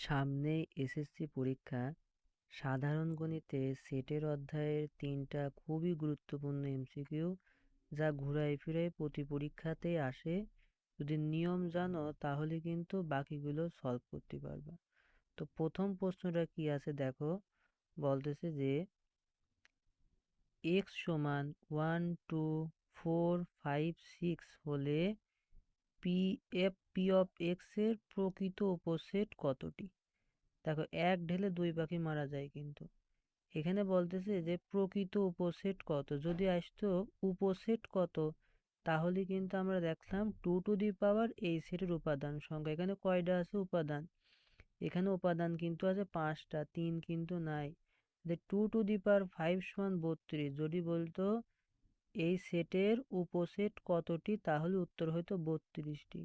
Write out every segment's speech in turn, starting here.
সামনেই এসএসসি পরীক্ষা। সাধারণ গণিতে সেটের অধ্যায়ের 3টা খুবই গুরুত্বপূর্ণ এমসিকিউ যা ঘুরায় ফিরায় প্রতি পরীক্ষাতেই আসে। যদি নিয়ম জানো তাহলে কিন্তু বাকিগুলো সলভ করতে পারবে। তো প্রথম প্রশ্নটা কি আছে দেখো, বলতেছে যে x সমান 1 2 4 5 6 হলে পি অফ এক্স এর প্রকৃত উপসেট কতটি। দেখো, এক ঢেলে দুই পাখি মারা যায়, কিন্তু এখানে বলতেছে যে প্রকৃত উপসেট কত। যদি আসতো উপসেট কত, তাহলে কিন্তু আমরা দেখলাম 2 টু দি পাওয়ার এই সেটের উপাদান সংখ্যা। এখানে কয়টা আছে উপাদান? এখানে উপাদান কিন্তু আছে 5টা, 3 কিন্তু নাই। যে 2 টু দি পাওয়ার 5 সমান 32। যদি বলতো এই সেটের উপসেট কতটি, তাহলে উত্তর হয়তো 32টি।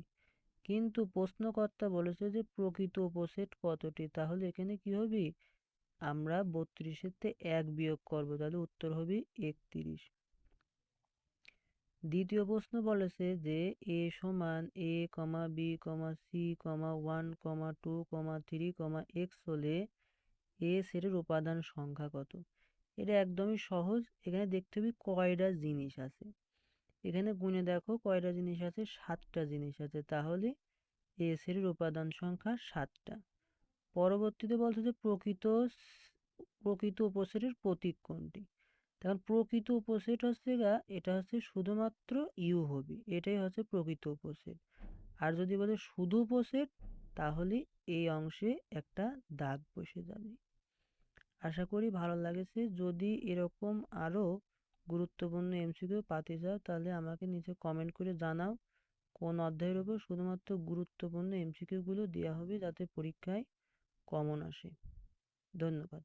কিন্তু প্রশ্নকর্তা বলেছে যে প্রকৃত উপসেট কতটি, তাহলে এখানে কি হবে? আমরা 32-এর থেকে 1 বিয়োগ করব, তাহলে উত্তর হবে 31। দ্বিতীয় প্রশ্ন বলেছে যে এ সমান এ কমা বি কমা সি কমা 1 কমা 2 কমা 3 কমা এক্স হলে এ সেটের উপাদান সংখ্যা কত। এটা একদমই সহজ। এখানে দেখতে হবে কয়টা জিনিস আছে। এখানে গুণে দেখো কয়টা জিনিস আছে, 7টা জিনিস আছে, তাহলে এ সেটের উপাদান সংখ্যা 7টা। পরবর্তীতে বলছে যে প্রকৃত উপসেটের প্রতীক কোনটি। তখন প্রকৃত উপসেট হচ্ছে এটা হচ্ছে শুধুমাত্র ইউ হবে, এটাই হচ্ছে প্রকৃত উপসেট। আর যদি বলে শুধু উপসেট, তাহলে এই অংশে একটা দাগ বসে যাবে। আশা করি ভালো লাগেছে। যদি এরকম আরো গুরুত্বপূর্ণ এমসিকিউ পাতে চাও, তাহলে আমাকে নিচে কমেন্ট করে জানাও। কোন অধ্যায়ের উপর শুধুমাত্র গুরুত্বপূর্ণ এমসিকিউ গুলো দেওয়া হবে, যাতে পরীক্ষায় কমন আসে। ধন্যবাদ।